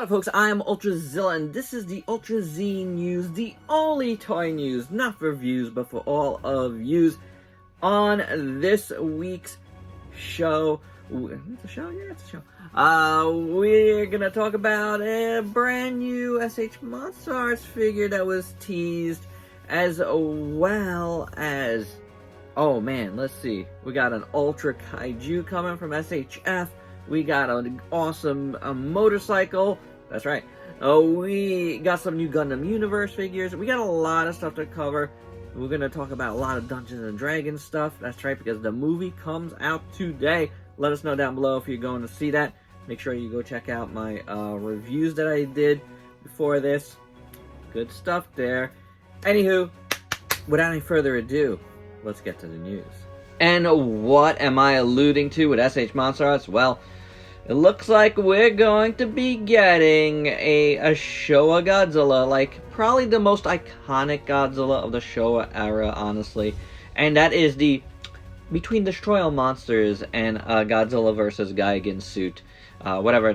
folks? I am Ultrazilla, and this is the Ultra Z News, the only toy news, not for views, but for all of yous. On this week's show, it's a show? Yeah, it's a show. We're gonna talk about a brand new SH Monsterarts figure that was teased, as well as, oh man, let's see, we got an Ultra Kaiju coming from SHF. We got an awesome motorcycle. That's right. We got some new Gundam Universe figures. We got a lot of stuff to cover. We're going to talk about a lot of Dungeons and Dragons stuff. That's right, because the movie comes out today. Let us know down below if you're going to see that. Make sure you go check out my reviews that I did before this. Good stuff there. Anywho, without any further ado, let's get to the news. And what am I alluding to with SH Monsterarts? Well, it looks like we're going to be getting a Showa Godzilla, like probably the most iconic Godzilla of the Showa era, honestly. And that is the Between Destroy All Monsters and Godzilla vs. Gigan suit, whatever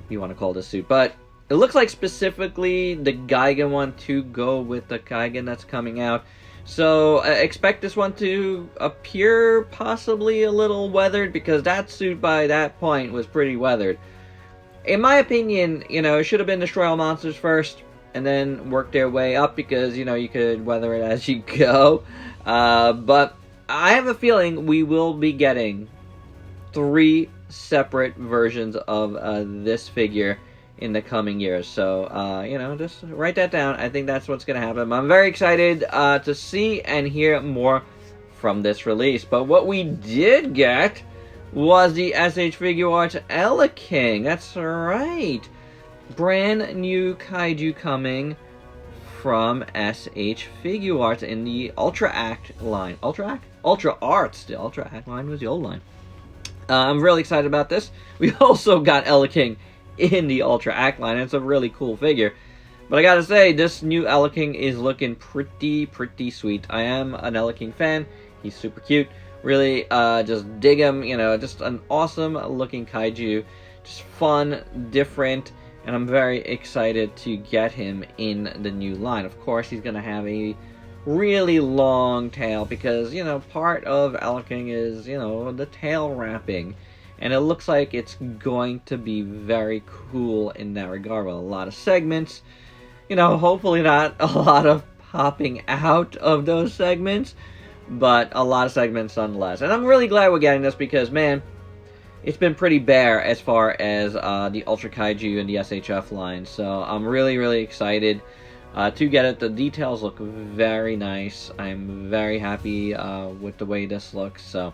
you want to call this suit. But it looks like specifically the Gigan one to go with the Gigan that's coming out. So, expect this one to appear possibly a little weathered, because that suit by that point was pretty weathered. In my opinion, it should have been Destroy All Monsters first, and then work their way up, because, you could weather it as you go. But I have a feeling we will be getting 3 separate versions of this figure in the coming years. So, just write that down. I think that's what's going to happen. I'm very excited to see and hear more from this release. But what we did get was the SH Figuarts Ella King. That's right. Brand new kaiju coming from SH Figuarts in the Ultra Act line. Ultra Act? Ultra Arts. The Ultra Act line was the old line. I'm really excited about this. We also got Ella King in the Ultra Act line. It's a really cool figure. But I gotta say, this new Ella King is looking pretty sweet. I am an Ella King fan. He's super cute. Really, just dig him. Just an awesome looking kaiju. Just fun, different, and I'm very excited to get him in the new line. Of course, he's gonna have a really long tail, because, part of Ella King is, the tail wrapping. And it looks like it's going to be very cool in that regard, with a lot of segments. Hopefully not a lot of popping out of those segments, but a lot of segments nonetheless. And I'm really glad we're getting this, because, man, it's been pretty bare as far as the Ultra Kaiju and the SHF line. So I'm really excited to get it. The details look very nice. I'm very happy with the way this looks. So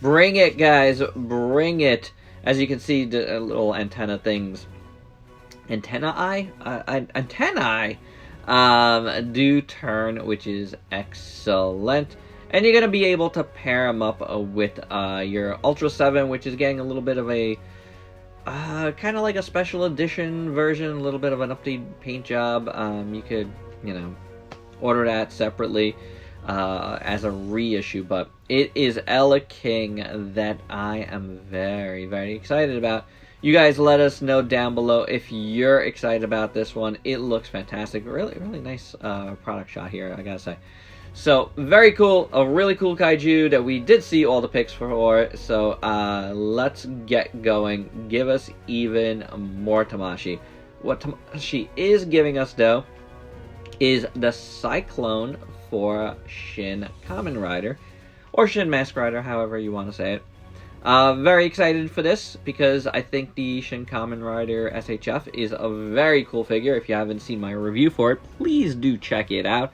bring it, guys, bring it. As you can see, the little antenna things, antennae do turn, which is excellent. And you're going to be able to pair them up with your Ultra 7, which is getting a little bit of a kind of like a special edition version, a little bit of an updated paint job. You could, order that separately as a reissue, but it is Ella King that I am very excited about. You guys let us know down below if you're excited about this one. It looks fantastic. Really nice product shot here, I gotta say. So, very cool. A really cool kaiju that we did see all the pics for. So, let's get going. Give us even more Tamashii. What Tamashii is giving us, though, is the Cyclone for Shin Kamen Rider, or Shin Mask Rider, however you want to say it. Very excited for this, because I think the Shin Kamen Rider SHF is a very cool figure. If you haven't seen my review for it, please do check it out.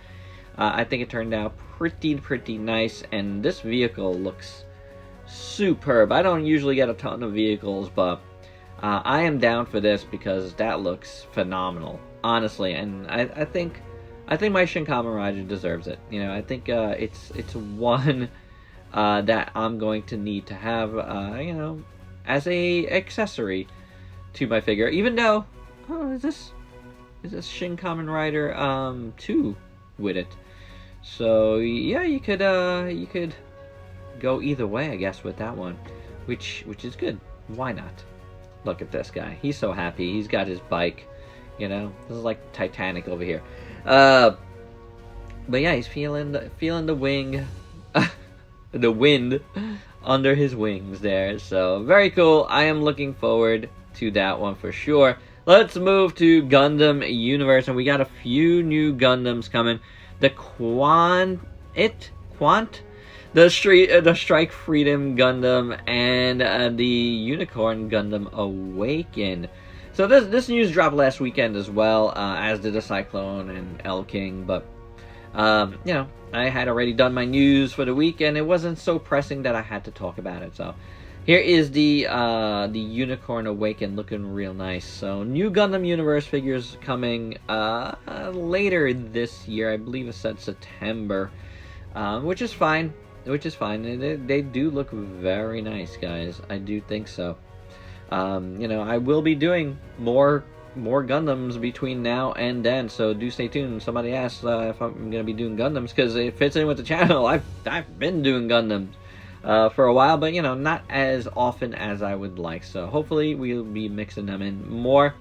I think it turned out pretty nice, and this vehicle looks superb. I don't usually get a ton of vehicles, but I am down for this, because that looks phenomenal, honestly. And I think my Shin Kamen Rider deserves it. I think it's one that I'm going to need to have, as a accessory to my figure. Even though, is this Shin Kamen Rider 2 with it? So yeah, you could go either way, I guess, with that one, which is good. Why not? Look at this guy. He's so happy. He's got his bike. You know, this is like Titanic over here. But yeah, he's feeling the wing, the wind under his wings there. So very cool. I am looking forward to that one for sure. Let's move to Gundam Universe, and we got a few new Gundams coming. The the Strike Freedom Gundam, and the Unicorn Gundam Awaken. So this news dropped last weekend as well, as did the Cyclone and El King. But you know, I had already done my news for the week, and it wasn't so pressing that I had to talk about it. So here is the Unicorn Awaken, looking real nice. So new Gundam Universe figures coming later this year. I believe it said September, which is fine. They do look very nice, guys. I do think so. You know, I will be doing more Gundams between now and then, so do stay tuned. Somebody asked if I'm going to be doing Gundams, because it fits in with the channel. I've been doing Gundams for a while, but you know, not as often as I would like. So hopefully we'll be mixing them in more.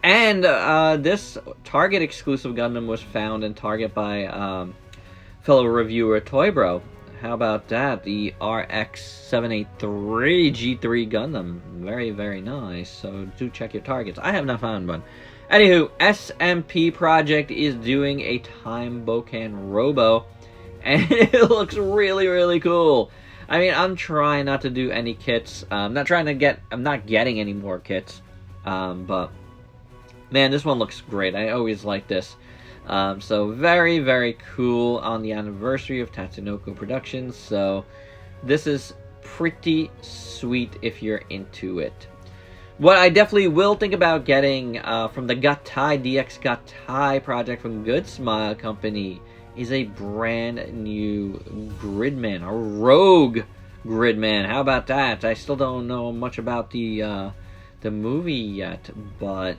And this Target exclusive Gundam was found in Target by fellow reviewer Toy Bro. How about that? The RX-783 G3 Gundam. Very, very nice. So do check your targets. I have not found one. Anywho, SMP Project is doing a Time Bokan Robo, and it looks really, really cool. I mean, I'm trying not to do any kits. I'm not getting any more kits. But man, this one looks great. I always like this. So very, very cool on the anniversary of Tatsunoko Productions. So this is pretty sweet if you're into it. What I definitely will think about getting from the Gatai DX Gatai project from Good Smile Company is a brand new Gridman, a Rogue Gridman. How about that? I still don't know much about the movie yet, but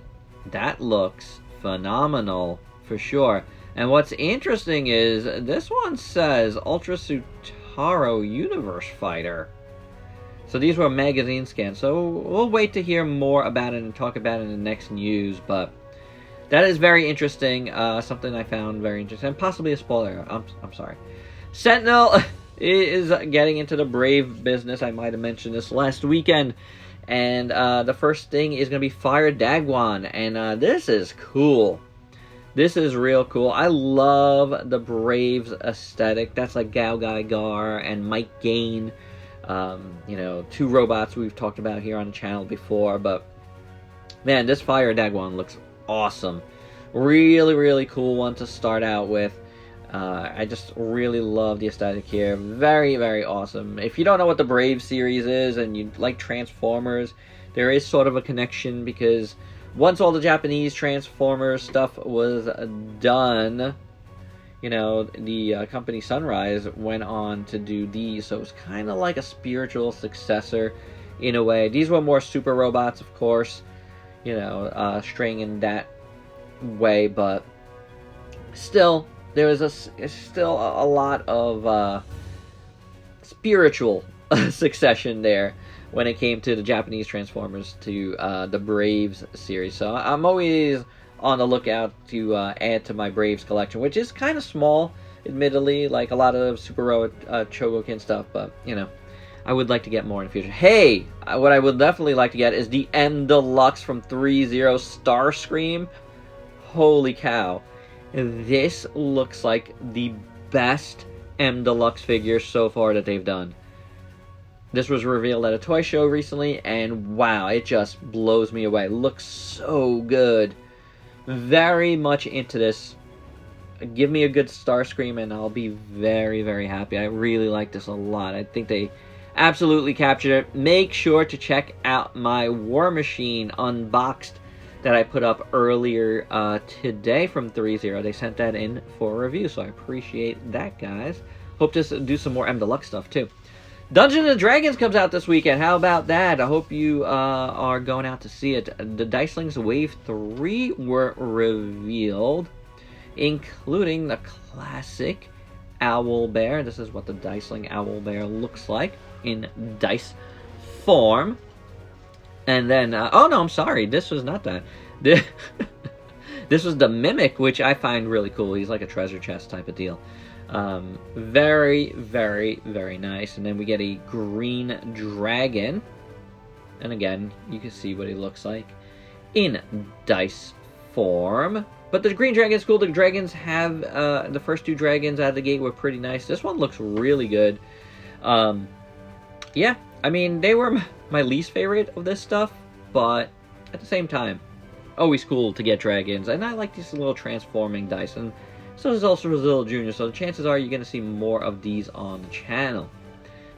that looks phenomenal. For sure. And what's interesting is this one says Ultra Sutaro Universe Fighter. So these were magazine scans. So we'll wait to hear more about it and talk about it in the next news. But that is very interesting. Something I found very interesting. And possibly a spoiler. I'm sorry. Sentinel is getting into the Brave business. I might have mentioned this last weekend. And the first thing is going to be Fire Dagwan. And this is cool. This is real cool. I love the Braves aesthetic. That's like Gao Gai Gar and Mike Gain. You know, two robots we've talked about here on the channel before. But, man, this Fire Dagwan looks awesome. Really, really cool one to start out with. I just really love the aesthetic here. Very, very awesome. If you don't know what the Brave series is and you like Transformers, there is sort of a connection, because once all the Japanese Transformers stuff was done, you know, the company Sunrise went on to do these. So it was kind of like a spiritual successor in a way. These were more super robots, of course, you know, straying in that way. But still, there was still a lot of spiritual succession there when it came to the Japanese Transformers to the Braves series. So I'm always on the lookout to add to my Braves collection, which is kind of small, admittedly, like a lot of Super Chogokin stuff, but, you know, I would like to get more in the future. Hey, what I would definitely like to get is the M Deluxe from 3-0 Starscream. Holy cow. This looks like the best M Deluxe figure so far that they've done. This was revealed at a toy show recently, and wow, it just blows me away. Looks so good. Very much into this. Give me a good Starscream and I'll be very, very happy. I really like this a lot. I think they absolutely captured it. Make sure to check out my War Machine Unboxed that I put up earlier today from 3-0. They sent that in for a review, so I appreciate that, guys. Hope to do some more M Deluxe stuff, too. Dungeons & Dragons comes out this weekend. How about that? I hope you are going out to see it. The Dicelings Wave 3 were revealed, including the classic Owlbear. This is what the Diceling Owlbear looks like in dice form. And then, oh no, I'm sorry, this was not that. This was the Mimic, which I find really cool. He's like a treasure chest type of deal. Very, very, very nice. And then we get a green dragon. And again, you can see what he looks like in dice form. But the green dragon is cool. The dragons have, the first two dragons out of the gate were pretty nice. This one looks really good. Yeah, I mean, they were my least favorite of this stuff, but at the same time, always cool to get dragons. And I like these little transforming dice. And so there's also Ultrazillatoys Jr., so the chances are you're going to see more of these on the channel.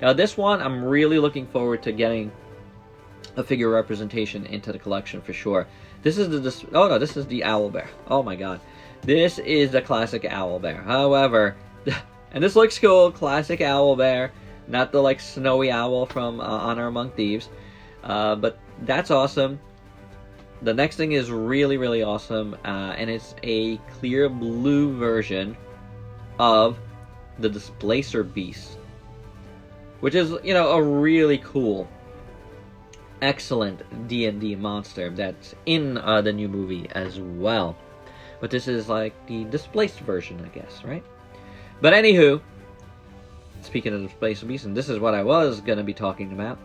Now, this one, I'm really looking forward to getting a figure representation into the collection for sure. This is the oh no, this is the Owlbear. Oh my god, this is the classic Owlbear. However, and this looks cool, classic Owlbear, not the like snowy owl from Honor Among Thieves, but that's awesome. The next thing is really, really awesome, and it's a clear blue version of the Displacer Beast, which is, you know, a really cool, excellent D&D monster that's in the new movie as well. But this is like the displaced version, I guess, right? But anywho, speaking of Displacer Beast, and this is what I was going to be talking about,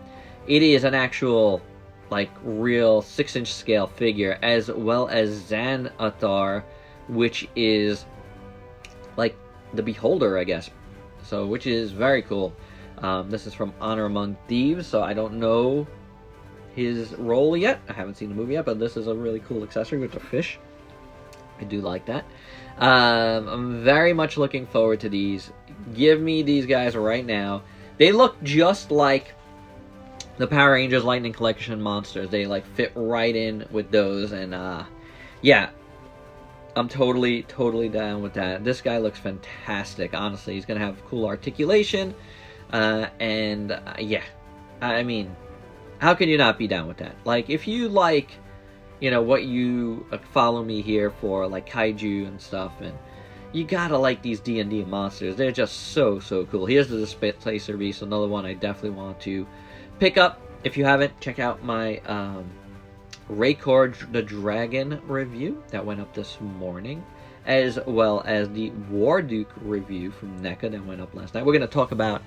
it is an actual, like, real 6-inch scale figure, as well as Xanathar, which is like the Beholder, I guess. So, which is very cool. This is from Honor Among Thieves, so I don't know his role yet. I haven't seen the movie yet, but this is a really cool accessory with the fish. I do like that. I'm very much looking forward to these. Give me these guys right now. They look just like the Power Rangers Lightning Collection monsters. They like fit right in with those, and yeah, I'm totally down with that. This guy looks fantastic. Honestly, he's gonna have cool articulation, and yeah, I mean, how can you not be down with that? Like, if you like, you know, what you follow me here for, like kaiju and stuff, and you gotta like these D&D monsters. They're just so cool. Here's the Displacer Beast, another one I definitely want to pick up. If you haven't, check out my Raycord the Dragon review that went up this morning, as well as the Warduke review from NECA that went up last night. We're going to talk about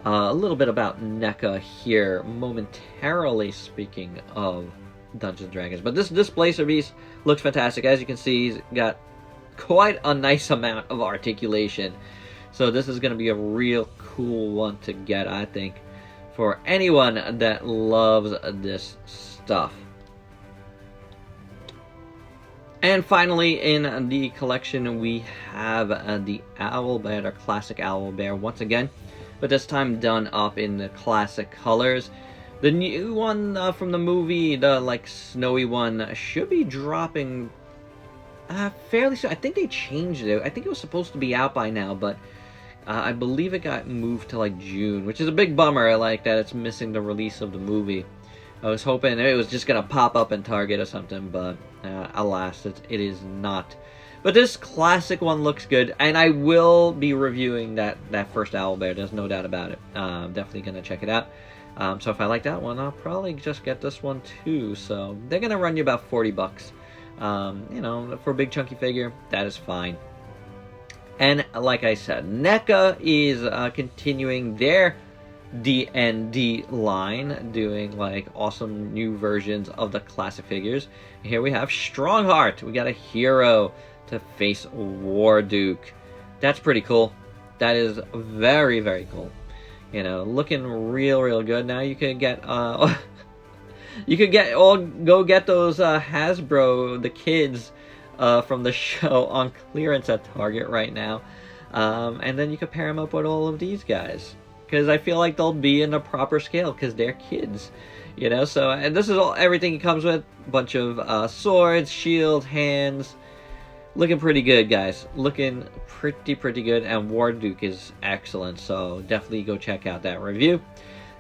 a little bit about NECA here momentarily, speaking of Dungeons & Dragons. But this Displacer Beast looks fantastic. As you can see, he's got quite a nice amount of articulation. So this is going to be a real cool one to get, I think, for anyone that loves this stuff. And finally, in the collection, we have the Owlbear, or classic Owlbear, once again, but this time done up in the classic colors. The new one from the movie, the like snowy one, should be dropping fairly soon. I think they changed it. I think it was supposed to be out by now, but I believe it got moved to like June, which is a big bummer. Like that it's missing the release of the movie. I was hoping it was just gonna pop up in Target or something, but alas, it is not. But this classic one looks good, and I will be reviewing that first Owlbear. There's no doubt about it. Definitely gonna check it out. So if I like that one, I'll probably just get this one too. So they're gonna run you about $40. You know, for a big chunky figure, that is fine. And like I said, NECA is continuing their D&D line, doing like awesome new versions of the classic figures. Here we have Strongheart. We got a hero to face Warduke. That's pretty cool. That is very cool. You know, looking real good. Now you can get you could go get those Hasbro, the kids from the show, on clearance at Target right now, and then you can pair them up with all of these guys, because I feel like they'll be in a proper scale because they're kids, you know. So, and this is everything it comes with: a bunch of swords, shields, hands. Looking pretty good, guys. Looking pretty good, and Warduke is excellent. So definitely go check out that review.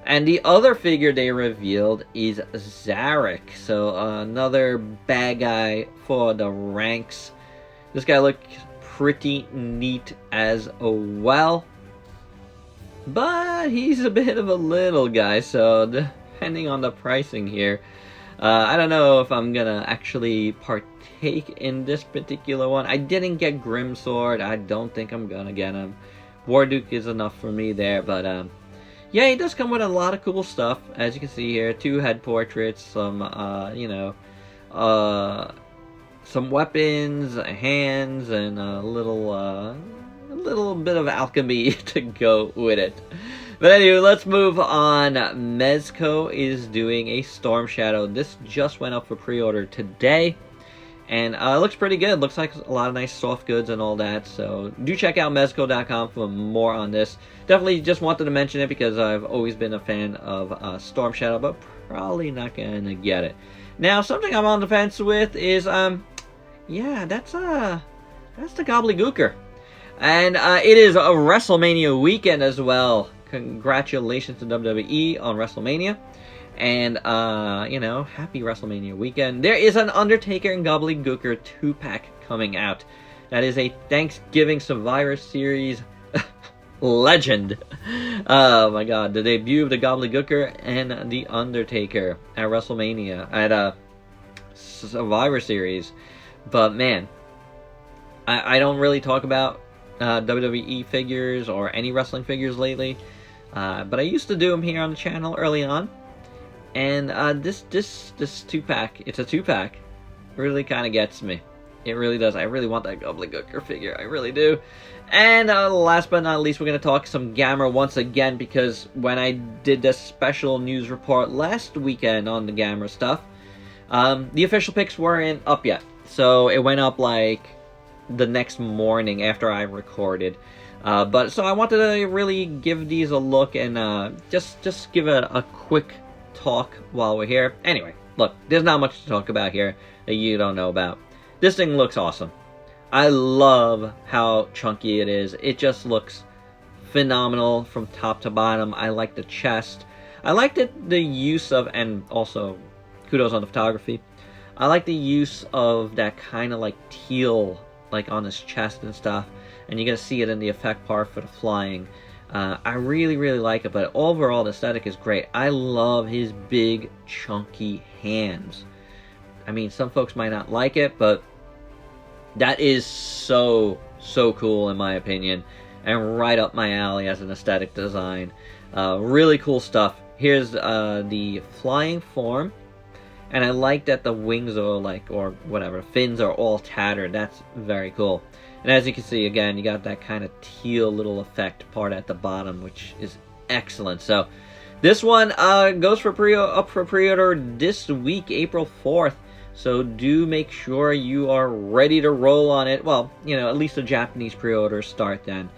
And the other figure they revealed is Zarek. So another bad guy for the ranks. This guy looks pretty neat as well. But he's a bit of a little guy, so depending on the pricing here. I don't know if I'm gonna actually partake in this particular one. I didn't get Grimsword. I don't think I'm gonna get him. Warduke is enough for me there, but yeah, he does come with a lot of cool stuff, as you can see here. 2 head portraits, some some weapons, hands, and a little bit of alchemy to go with it. But anyway, let's move on. Mezco is doing a Storm Shadow. This just went up for pre-order today, and it looks pretty good. Looks like a lot of nice soft goods and all that, so do check out mezco.com for more on this. Definitely just wanted to mention it because I've always been a fan of Storm Shadow, but probably not gonna get it. Now, something I'm on the fence with is, yeah, that's the Gobbledygooker. And it is a WrestleMania weekend as well. Congratulations to WWE on WrestleMania. And, happy WrestleMania weekend. There is an Undertaker and Gobbledygooker 2-pack coming out. That is a Thanksgiving Survivor Series legend. Oh my god, the debut of the Gobbledygooker and the Undertaker at WrestleMania, at Survivor Series. But man, I don't really talk about WWE figures or any wrestling figures lately, but I used to do them here on the channel early on, and this 2-pack, it's a 2-pack, really kind of gets me. It really does. I really want that Gobbledygooker figure, I really do. And last but not least, we're going to talk some Gamera once again, because when I did this special news report last weekend on the Gamera stuff, the official picks weren't up yet, so it went up like the next morning after I recorded. But so I wanted to really give these a look and just give it a quick talk while we're here. Anyway, look, there's not much to talk about here that you don't know about. This thing looks awesome. I love how chunky it is. It just looks phenomenal from top to bottom. I like the chest. I like the use of, and also kudos on the photography, I like the use of that kind of like teal, like on his chest and stuff, and you're gonna see it in the effect part for the flying. I really like it, but overall the aesthetic is great. I love his big chunky hands. I mean, some folks might not like it, but that is so cool in my opinion, and right up my alley as an aesthetic design. Really cool stuff. Here's the flying form. And I like that the wings are like, or whatever, fins are all tattered. That's very cool. And as you can see, again, you got that kind of teal little effect part at the bottom, which is excellent. So this one goes for up for pre-order this week, April 4th. So do make sure you are ready to roll on it. Well, at least the Japanese pre-orders start then.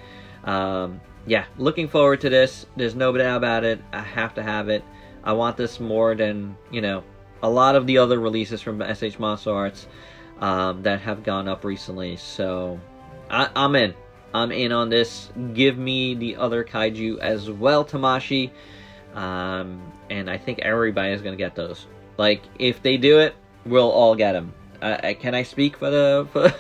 Yeah, looking forward to this. There's no doubt about it. I have to have it. I want this more than, a lot of the other releases from SH Monsterarts that have gone up recently. So I'm in. I'm in on this. Give me the other kaiju as well, Tamashi. And I think everybody is going to get those. Like, if they do it, we'll all get them. Can I speak for the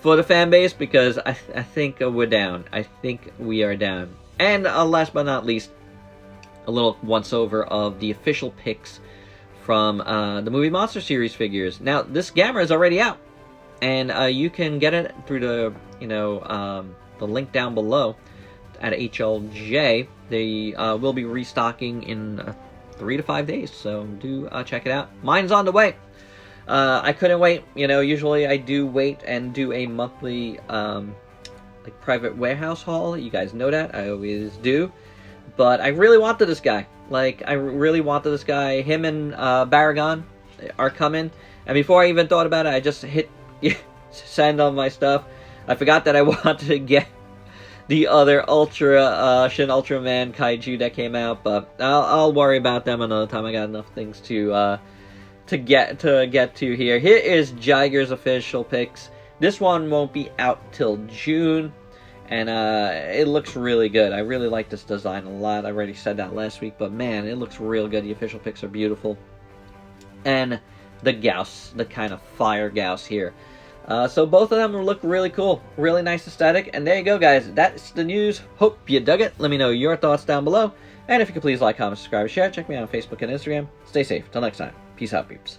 for the fan base? Because I think we're down. I think we are down. And last but not least, a little once-over of the official picks from the movie Monster Series figures. Now, this Gamera is already out, and you can get it through the the link down below at HLJ. They will be restocking in 3 to 5 days, so do check it out. Mine's on the way. I couldn't wait. Usually I do wait and do a monthly like private warehouse haul. You guys know that. I always do. But I really wanted this guy. Like, I really wanted this guy. Him and Baragon are coming. And before I even thought about it, I just hit send on my stuff. I forgot that I wanted to get the other Shin Ultraman kaiju that came out. But I'll worry about them another time. I got enough things to get to here. Here is Jiger's official picks. This one won't be out till June. And it looks really good. I really like this design a lot. I already said that last week, but man, it looks real good. The official picks are beautiful. And the Gauss, the kind of fire Gauss here. So both of them look really cool, really nice aesthetic, and there you go, guys. That's the news. Hope you dug it. Let me know your thoughts down below, and if you could please like, comment, subscribe, share. Check me out on Facebook and Instagram. Stay safe. Till next time. Peace out, peeps.